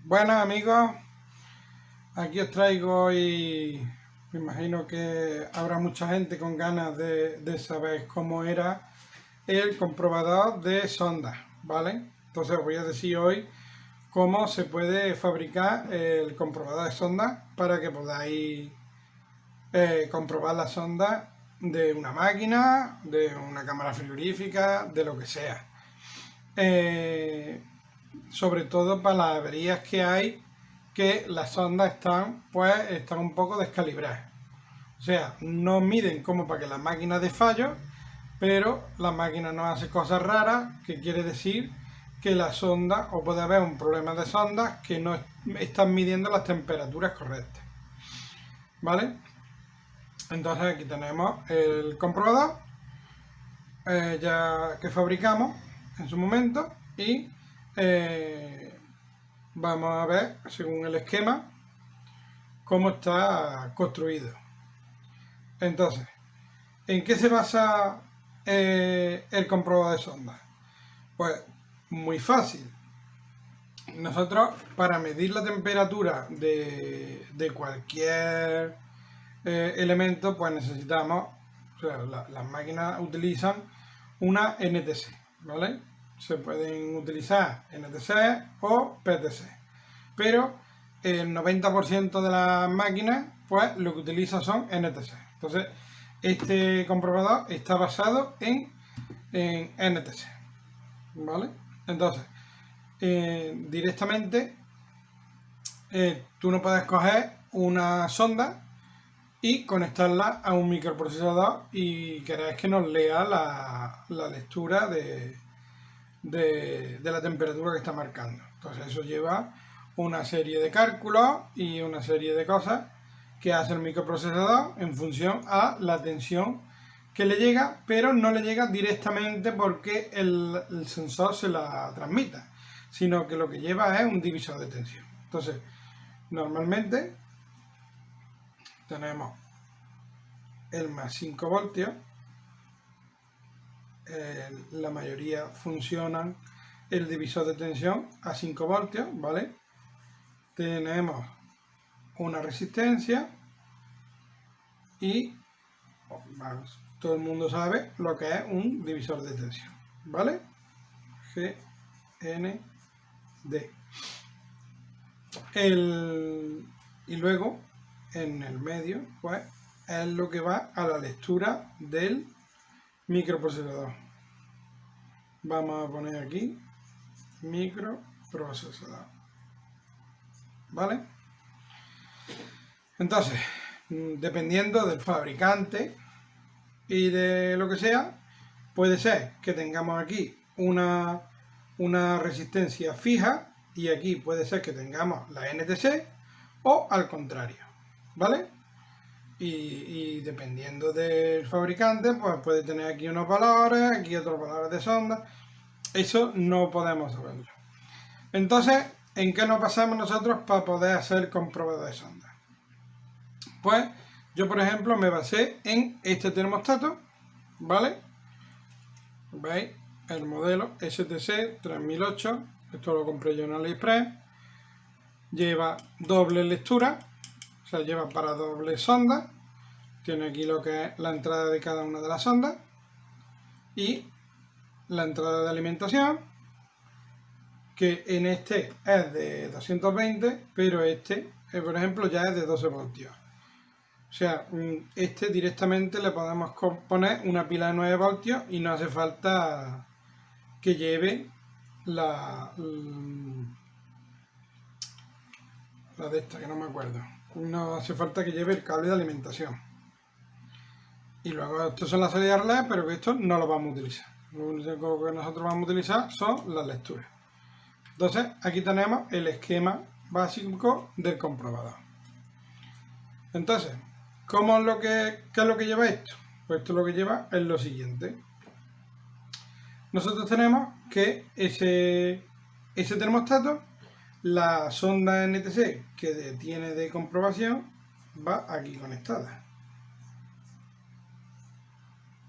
Bueno amigos, aquí os traigo y me imagino que habrá mucha gente con ganas de saber cómo era el comprobador de sondas, ¿vale? Entonces os voy a decir hoy cómo se puede fabricar el comprobador de sondas para que podáis comprobar las sondas de una máquina, de una cámara frigorífica, de lo que sea. Sobre todo para las averías que hay, que las sondas están un poco descalibradas. O sea, no miden como para que la máquina dé fallo, pero la máquina no hace cosas raras, que quiere decir que la sonda, o puede haber un problema de sondas que no están midiendo las temperaturas correctas. ¿Vale? Entonces aquí tenemos el comprobador ya que fabricamos en su momento y vamos a ver, según el esquema, cómo está construido. Entonces, ¿en qué se basa el comprobador de sondas? Pues muy fácil. Nosotros, para medir la temperatura de cualquier elemento, pues necesitamos, o sea, las máquinas utilizan una NTC, ¿vale? Se pueden utilizar NTC o PTC, pero el 90% de las máquinas, pues lo que utilizan son NTC. Entonces, este comprobador está basado en NTC, ¿vale? Entonces, directamente tú no puedes coger una sonda y conectarla a un microprocesador y querés que nos lea la lectura de la temperatura que está marcando. Entonces eso lleva una serie de cálculos y una serie de cosas que hace el microprocesador en función a la tensión que le llega, pero no le llega directamente porque el sensor se la transmita, sino que lo que lleva es un divisor de tensión. Entonces, normalmente tenemos el más 5 voltios, la mayoría funcionan el divisor de tensión a 5 voltios, ¿vale? Tenemos una resistencia y vamos, todo el mundo sabe lo que es un divisor de tensión, ¿vale? GND. Y luego en el medio, pues es lo que va a la lectura del microprocesador. Vamos a poner aquí microprocesador, ¿vale? Entonces, dependiendo del fabricante y de lo que sea, puede ser que tengamos aquí una resistencia fija y aquí puede ser que tengamos la NTC o al contrario, ¿vale? Y dependiendo del fabricante, pues puede tener aquí unos valores, aquí otros valores de sonda. Eso no podemos saberlo. Entonces, ¿en qué nos basamos nosotros para poder hacer comprobador de sonda? Pues yo, por ejemplo, me basé en este termostato, ¿vale? ¿Veis? El modelo STC 3008, esto lo compré yo en AliExpress. Lleva doble lectura, o sea, lleva para doble sonda. Tiene aquí lo que es la entrada de cada una de las sondas y la entrada de alimentación, que en este es de 220, pero este, por ejemplo, ya es de 12 voltios. O sea, este directamente le podemos poner una pila de 9 voltios y no hace falta que lleve la de esta, que no me acuerdo. No hace falta que lleve el cable de alimentación. Y luego estos son las salidas relé, pero que esto no lo vamos a utilizar. Lo único que nosotros vamos a utilizar son las lecturas. Entonces, aquí tenemos el esquema básico del comprobador. Entonces, ¿Qué es lo que lleva esto? Pues esto lo que lleva es lo siguiente. Nosotros tenemos que ese termostato, la sonda NTC que tiene de comprobación, va aquí conectada.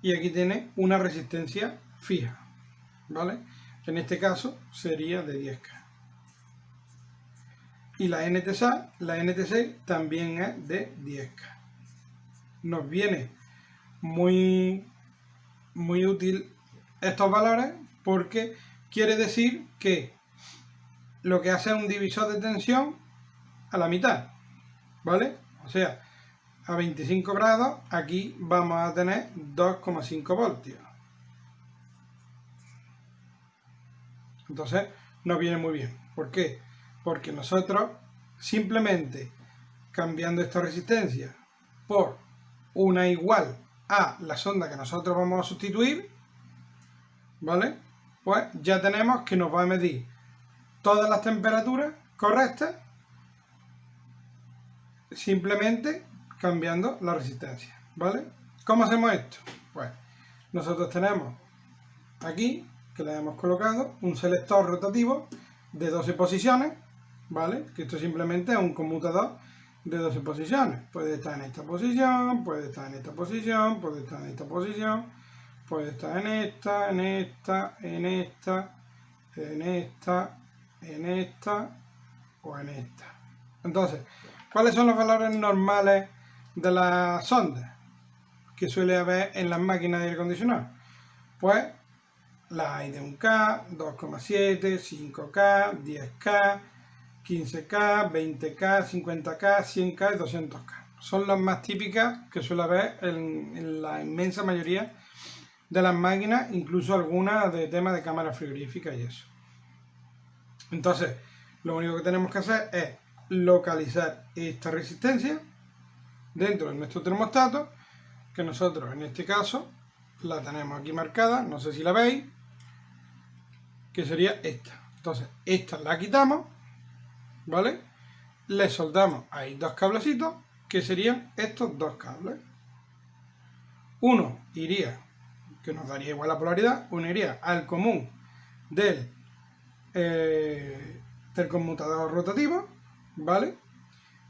Y aquí tiene una resistencia fija, ¿vale? En este caso sería de 10K. Y la NTC también es de 10K. Nos viene muy útil estos valores porque quiere decir que lo que hace es un divisor de tensión a la mitad, ¿vale? O sea, a 25 grados aquí vamos a tener 2,5 voltios. Entonces nos viene muy bien. ¿Por qué? Porque nosotros simplemente cambiando esta resistencia por una igual a la sonda que nosotros vamos a sustituir, ¿vale? Pues ya tenemos que nos va a medir todas las temperaturas correctas simplemente cambiando la resistencia, ¿vale? ¿Cómo hacemos esto? Pues nosotros tenemos aquí, que le hemos colocado, un selector rotativo de 12 posiciones, ¿vale? Que esto simplemente es un conmutador de 12 posiciones. Puede estar en esta posición, puede estar en esta posición, puede estar en esta posición, puede estar en esta, en esta, en esta, en esta, en esta o en esta. Entonces, ¿cuáles son los valores normales de las sondas que suele haber en las máquinas de aire acondicionado? Pues las hay de 1K, 2,7, 5K, 10K, 15K, 20K, 50K, 100K y 200K. Son las más típicas que suele haber en la inmensa mayoría de las máquinas, incluso algunas de temas de cámara frigorífica y eso. Entonces, lo único que tenemos que hacer es localizar esta resistencia dentro de nuestro termostato, que nosotros en este caso la tenemos aquí marcada, no sé si la veis, que sería esta. Entonces, esta la quitamos, ¿vale? Le soldamos ahí dos cablecitos, que serían estos dos cables. Uno iría, que nos daría igual la polaridad, uno iría al común del conmutador rotativo, ¿vale?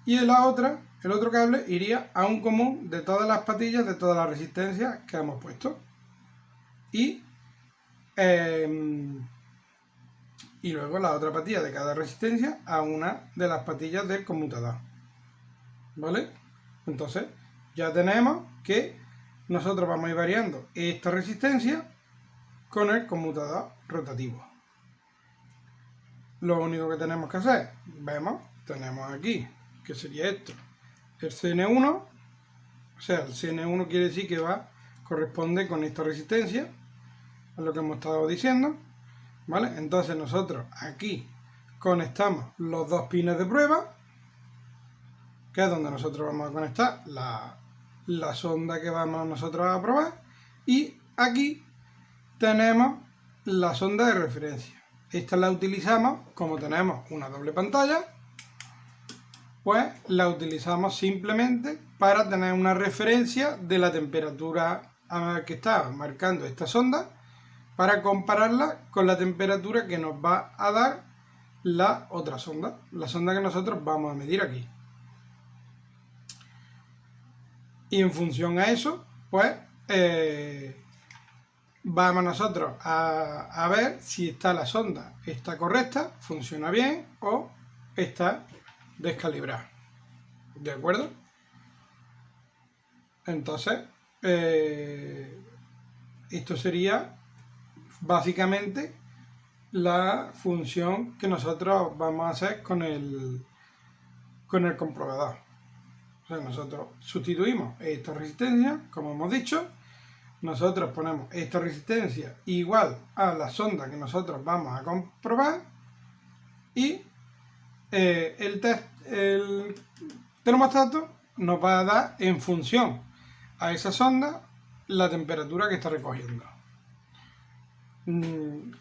Y el otro cable iría a un común de todas las patillas de todas las resistencias que hemos puesto. Y luego la otra patilla de cada resistencia a una de las patillas del conmutador, ¿vale? Entonces ya tenemos que nosotros vamos a ir variando esta resistencia con el conmutador rotativo. Lo único que tenemos que hacer, tenemos aquí, que sería esto, el CN1, o sea, el CN1 quiere decir que corresponde con esta resistencia, es lo que hemos estado diciendo, ¿vale? Entonces nosotros aquí conectamos los dos pines de prueba, que es donde nosotros vamos a conectar la sonda que vamos nosotros a probar, y aquí tenemos la sonda de referencia. Esta la utilizamos, como tenemos una doble pantalla, pues la utilizamos simplemente para tener una referencia de la temperatura que está marcando esta sonda, para compararla con la temperatura que nos va a dar la otra sonda, la sonda que nosotros vamos a medir aquí. Y en función a eso, pues vamos nosotros a ver si la sonda está correcta, funciona bien o está descalibrada. ¿De acuerdo? Entonces, esto sería básicamente la función que nosotros vamos a hacer con el comprobador. O sea, nosotros sustituimos esta resistencia, como hemos dicho. Nosotros ponemos esta resistencia igual a la sonda que nosotros vamos a comprobar y el termostato nos va a dar en función a esa sonda la temperatura que está recogiendo.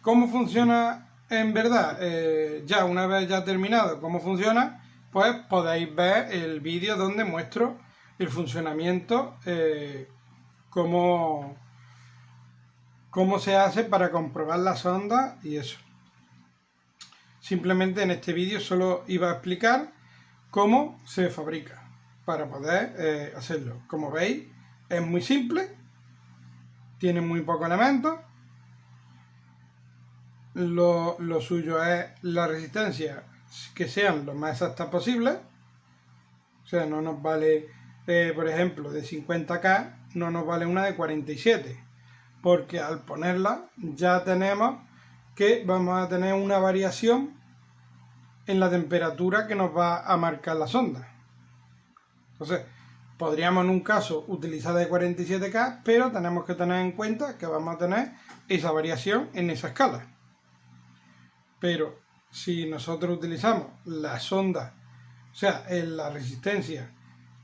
¿Cómo funciona en verdad? Ya una vez ya terminado cómo funciona, pues podéis ver el vídeo donde muestro el funcionamiento, cómo se hace para comprobar las ondas y eso. Simplemente en este vídeo solo iba a explicar cómo se fabrica para poder hacerlo. Como veis, es muy simple, tiene muy pocos elementos. Lo suyo es la resistencia que sean lo más exactas posibles. O sea, no nos vale, por ejemplo, de 50K, no nos vale una de 47, porque al ponerla ya tenemos que vamos a tener una variación en la temperatura que nos va a marcar la sonda. Entonces, podríamos en un caso utilizar de 47K, pero tenemos que tener en cuenta que vamos a tener esa variación en esa escala. Pero si nosotros utilizamos la sonda, o sea, en la resistencia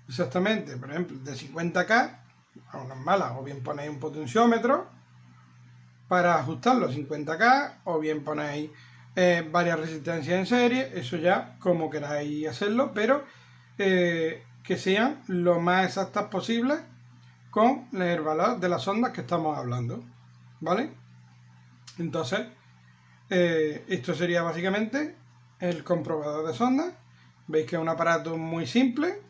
exactamente, por ejemplo, de 50K, a unas malas, o bien ponéis un potenciómetro para ajustarlo a 50K, o bien ponéis varias resistencias en serie, eso ya como queráis hacerlo, pero que sean lo más exactas posibles con el valor de las ondas que estamos hablando, ¿vale? Entonces, esto sería básicamente el comprobador de sondas. Veis que es un aparato muy simple,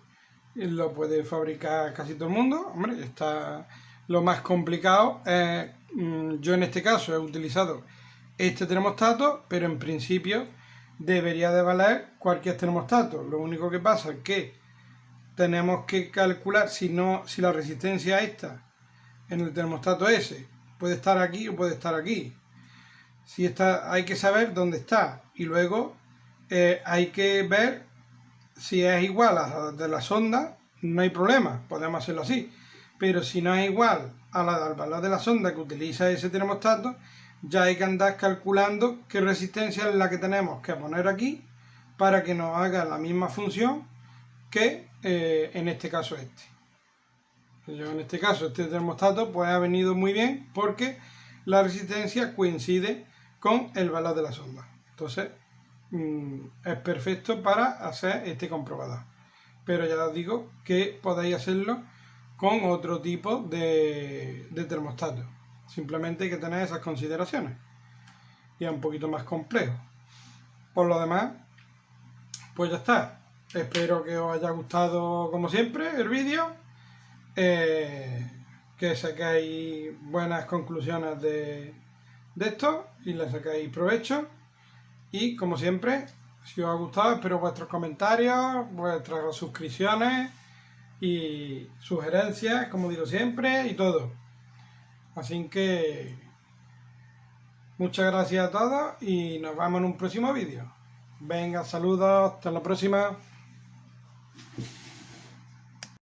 lo puede fabricar casi todo el mundo. Hombre, está lo más complicado. Yo en este caso he utilizado este termostato, pero en principio debería de valer cualquier termostato. Lo único que pasa es que tenemos que calcular si la resistencia esta en el termostato ese puede estar aquí o puede estar aquí. Si está, hay que saber dónde está, y luego hay que ver si es igual a la de la sonda, no hay problema, podemos hacerlo así. Pero si no es igual al valor de la sonda que utiliza ese termostato, ya hay que andar calculando qué resistencia es la que tenemos que poner aquí para que nos haga la misma función que en este caso este. Yo en este caso este termostato pues ha venido muy bien porque la resistencia coincide con el valor de la sonda. Entonces es perfecto para hacer este comprobador. Pero ya os digo que podéis hacerlo con otro tipo de termostato. Simplemente hay que tener esas consideraciones. Y es un poquito más complejo. Por lo demás, pues ya está. Espero que os haya gustado como siempre el vídeo. Que saquéis buenas conclusiones de esto y le sacáis provecho. Y como siempre, si os ha gustado, espero vuestros comentarios, vuestras suscripciones y sugerencias, como digo siempre, y todo. Así que muchas gracias a todos y nos vemos en un próximo vídeo. Venga, saludos, hasta la próxima.